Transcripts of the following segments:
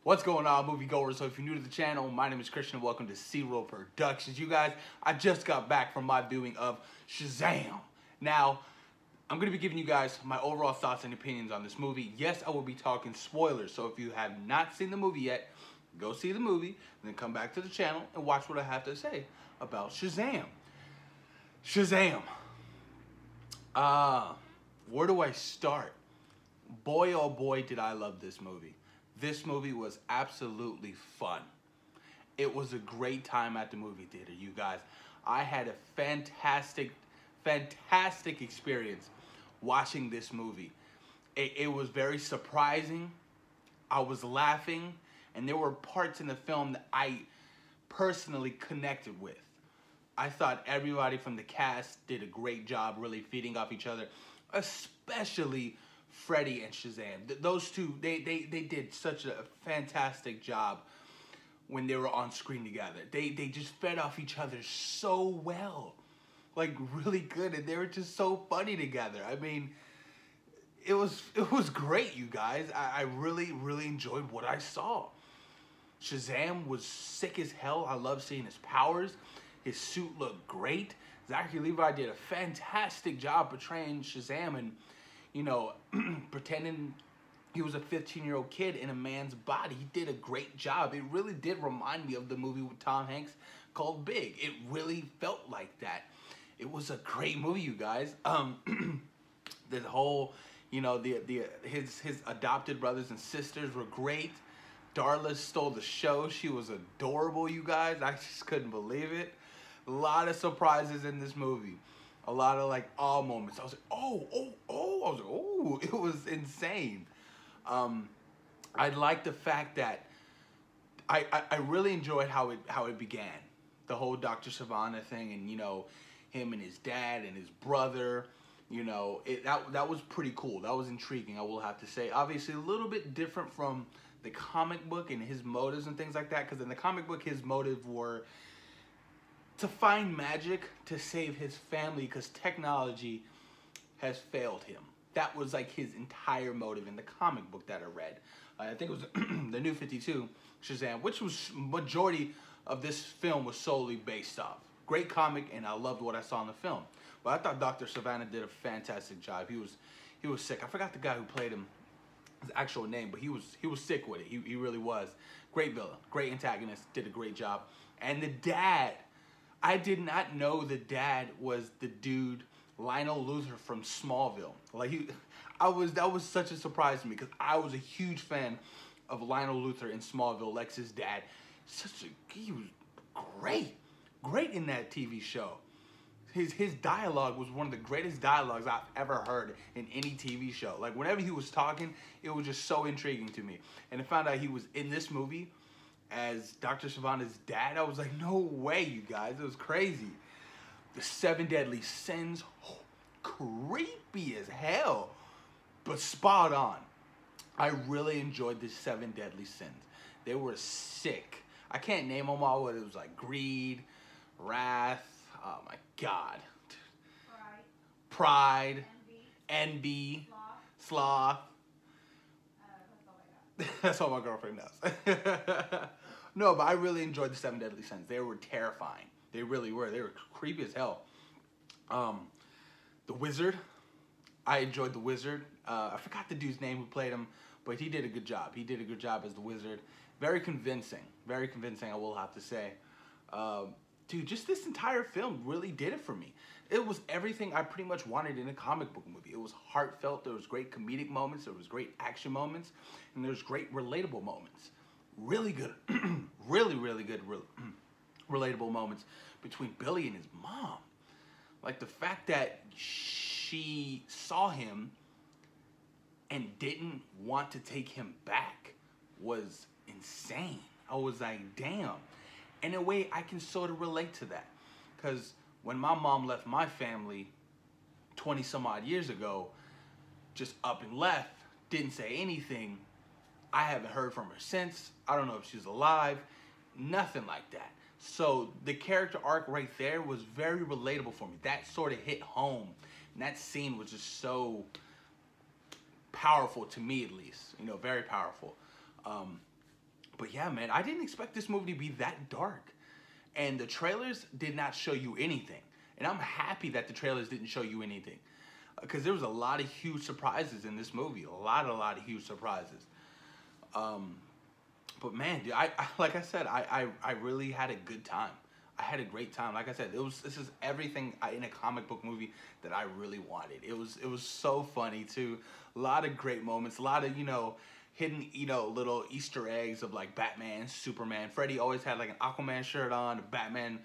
What's going on, moviegoers? So if you're new to the channel, my name is Christian and welcome to C-Roll Productions. You guys, I just got back from my viewing of Shazam. Now, I'm going to be giving you guys my overall thoughts and opinions on this movie. Yes, I will be talking spoilers, so if you have not seen the movie yet, go see the movie, and then come back to the channel and watch what I have to say about Shazam. Shazam. Where do I start? Boy, oh boy, did I love this movie. This movie was absolutely fun. It was a great time at the movie theater, you guys. I had a fantastic experience watching this movie. It was very surprising. I was laughing, and there were parts in the film that I personally connected with. I thought everybody from the cast did a great job really feeding off each other, especially Freddie and Shazam. Those two, they did such a fantastic job when they were on screen together. They just fed off each other so well. Like, really good, and they were just so funny together. I mean, it was great, you guys. I really enjoyed what I saw. Shazam was sick as hell. I love seeing his powers. His suit looked great. Zachary Levi did a fantastic job portraying Shazam and, you know, pretending he was a 15-year-old kid in a man's body. He did a great job. It really did remind me of the movie with Tom Hanks called Big. It really felt like that. It was a great movie, you guys. The whole, you know, his adopted brothers and sisters were great. Darla stole the show. She was adorable, you guys. I just couldn't believe it. A lot of surprises in this movie. A lot of like awe moments. I was like, oh. I was like, oh, it was insane. I like the fact that I really enjoyed how it began. The whole Dr. Savannah thing, and you know, him and his dad and his brother. You know, that was pretty cool. That was intriguing, I will have to say. Obviously, a little bit different from the comic book and his motives and things like that. Because in the comic book, his motives were to find magic to save his family because technology has failed him. That was like his entire motive in the comic book that I read. I think it was the New 52, Shazam, which was majority of this film was solely based off. Great comic, and I loved what I saw in the film. But I thought Dr. Savannah did a fantastic job. He was sick. I forgot the guy who played him, his actual name, but he was sick with it. He really was. Great villain, great antagonist, did a great job. And the dad, I did not know the dad was the dude Lionel Luthor from Smallville. Like that was such a surprise to me because I was a huge fan of Lionel Luthor in Smallville, Lex's dad. He was great in that TV show. His dialogue was one of the greatest dialogues I've ever heard in any TV show. Like, whenever he was talking, it was just so intriguing to me. And to find out he was in this movie as Dr. Savannah's dad, I was like, no way, you guys. It was crazy. The 7 Deadly Sins, creepy as hell, but spot on. I really enjoyed the 7 Deadly Sins. They were sick. I can't name them all, but it was like greed, wrath, oh my God. Pride. Envy. Sloth. That's all my girlfriend knows. No, but I really enjoyed the 7 Deadly Sins. They were terrifying. They really were. They were creepy as hell. The Wizard. I enjoyed the Wizard. I forgot the dude's name who played him, but he did a good job. He did a good job as the Wizard. Very convincing. Very convincing, I will have to say. Dude, just this entire film really did it for me. It was everything I pretty much wanted in a comic book movie. It was heartfelt. There was great comedic moments. There was great action moments. And there was great relatable moments. Really good. really good relatable moments between Billy and his mom. Like the fact that she saw him and didn't want to take him back was insane. I was like, damn. In a way, I can sort of relate to that. Because when my mom left my family 20 some odd years ago, just up and left, didn't say anything, I haven't heard from her since. I don't know if she's alive. Nothing like that. So the character arc right there was very relatable for me. That sort of hit home. And that scene was just so powerful to me, at least. You know, very powerful. But yeah, man, I didn't expect this movie to be that dark. And the trailers did not show you anything. And I'm happy that the trailers didn't show you anything. Because there was a lot of huge surprises in this movie. A lot of huge surprises. But man, dude, like I said, I really had a good time. I had a great time. Like I said, this is everything in a comic book movie that I really wanted. It was so funny too. A lot of great moments. A lot of hidden little Easter eggs of like Batman, Superman. Freddy always had like an Aquaman shirt on, a Batman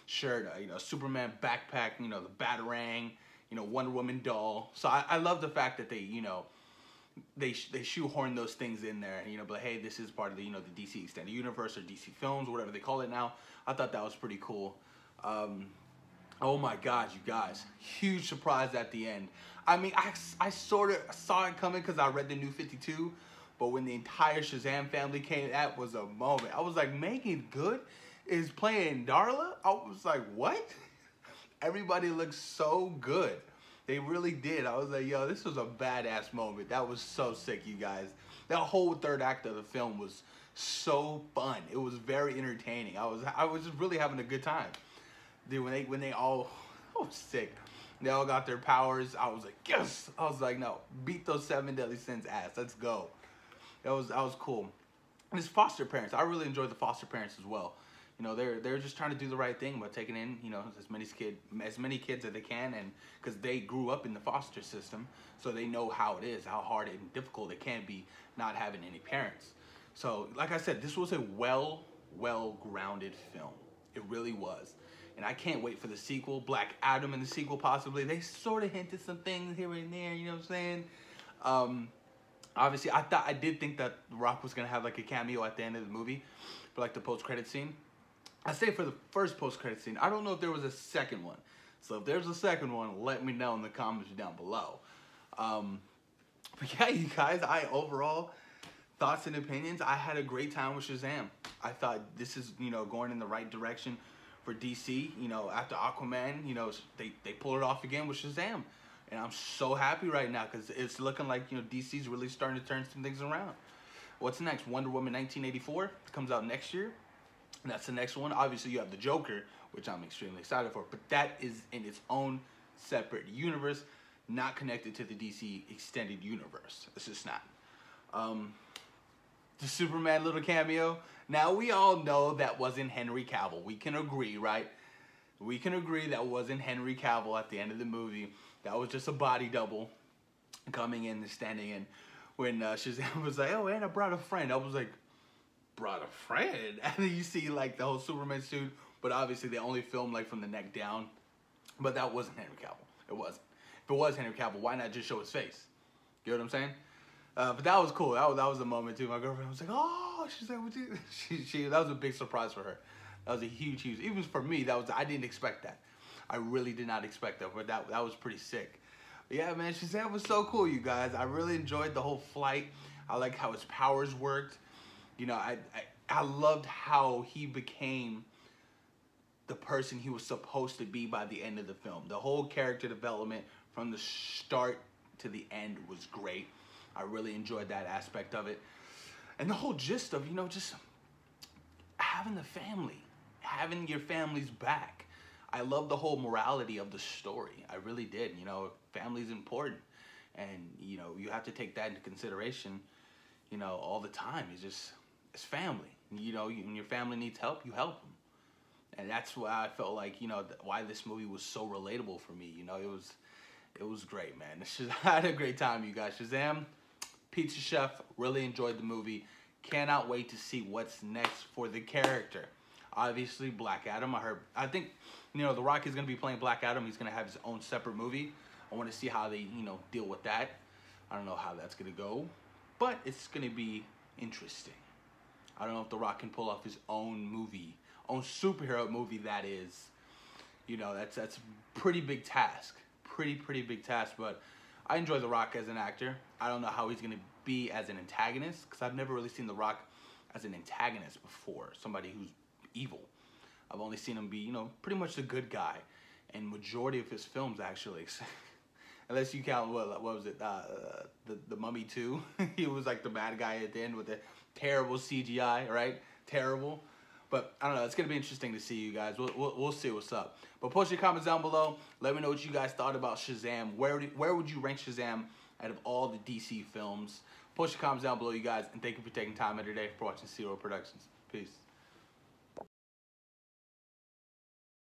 shirt, Superman backpack, the Batarang, Wonder Woman doll. So I love the fact that they shoehorn those things in there, and but hey, this is part of the the DC extended universe or DC films, whatever they call it now. I thought that was pretty cool. Oh my God, you guys, huge surprise at the end. I mean, I sort of saw it coming because I read the New 52, but when the entire Shazam family came, that was a moment. I was like, Megan Good is playing Darla? I was like, what? Everybody looks so good. They really did. I was like, yo, this was a badass moment. That was so sick, you guys. That whole third act of the film was so fun. It was very entertaining. I was just really having a good time. Dude, when they all, oh, sick. They all got their powers. I was like, yes. I was like, no, beat those 7 deadly sins ass. Let's go. That was cool. And his foster parents, I really enjoyed the foster parents as well. They're just trying to do the right thing by taking in, as many kids as they can, and because they grew up in the foster system, so they know how it is, how hard and difficult it can be not having any parents. So, like I said, this was a well-grounded film. It really was. And I can't wait for the sequel. Black Adam in the sequel, possibly. They sort of hinted some things here and there, you know what I'm saying? Obviously, I did think that The Rock was going to have like a cameo at the end of the movie for like the post-credit scene. I say for the first post-credit scene. I don't know if there was a second one. So if there's a second one, let me know in the comments down below. But yeah, you guys, overall, thoughts and opinions, I had a great time with Shazam. I thought this is, going in the right direction for DC. After Aquaman, they pulled it off again with Shazam. And I'm so happy right now because it's looking like, DC's really starting to turn some things around. What's next? Wonder Woman 1984 comes out next year. And that's the next one. Obviously, you have the Joker, which I'm extremely excited for. But that is in its own separate universe, not connected to the DC extended universe. It's just not. The Superman little cameo. Now, we all know that wasn't Henry Cavill. We can agree, right? We can agree that wasn't Henry Cavill at the end of the movie. That was just a body double coming in and standing in. When Shazam was like, oh, and I brought a friend. I was like, brought a friend? And then you see like the whole Superman suit, but obviously they only filmed like from the neck down. But that wasn't Henry Cavill. It wasn't. If it was Henry Cavill, why not just show his face? You know what I'm saying? But that was cool. That was a moment too. My girlfriend was like, oh, she's like, what you? That was a big surprise for her. That was a huge. Even for me, I didn't expect that. I really did not expect that, but that was pretty sick. But yeah, man, Shazam was so cool, you guys. I really enjoyed the whole flight. I like how his powers worked. I loved how he became the person he was supposed to be by the end of the film. The whole character development from the start to the end was great. I really enjoyed that aspect of it. And the whole gist of, just having the family, having your family's back. I love the whole morality of the story. I really did. Family's important. And, you have to take that into consideration, all the time. It's family. When your family needs help, you help them. And that's why I felt like, why this movie was so relatable for me. It was great, man. I had a great time, you guys. Shazam, Pizza Chef, really enjoyed the movie. Cannot wait to see what's next for the character. Obviously, Black Adam. I think, The Rock is going to be playing Black Adam. He's going to have his own separate movie. I want to see how they, deal with that. I don't know how that's going to go, but it's going to be interesting. I don't know if The Rock can pull off his own movie, own superhero movie. That is, that's a pretty big task. Pretty big task. But I enjoy The Rock as an actor. I don't know how he's going to be as an antagonist because I've never really seen The Rock as an antagonist before. Somebody who's evil. I've only seen him be, pretty much the good guy. And majority of his films, actually, Unless you count what was it? The Mummy 2. He was like the bad guy at the end with the terrible CGI, right? Terrible. But I don't know. It's gonna be interesting to see you guys. We'll see what's up. But post your comments down below. Let me know what you guys thought about Shazam. Where would you rank Shazam out of all the DC films? Post your comments down below, you guys. And thank you for taking time out of your day for watching Zero Productions. Peace.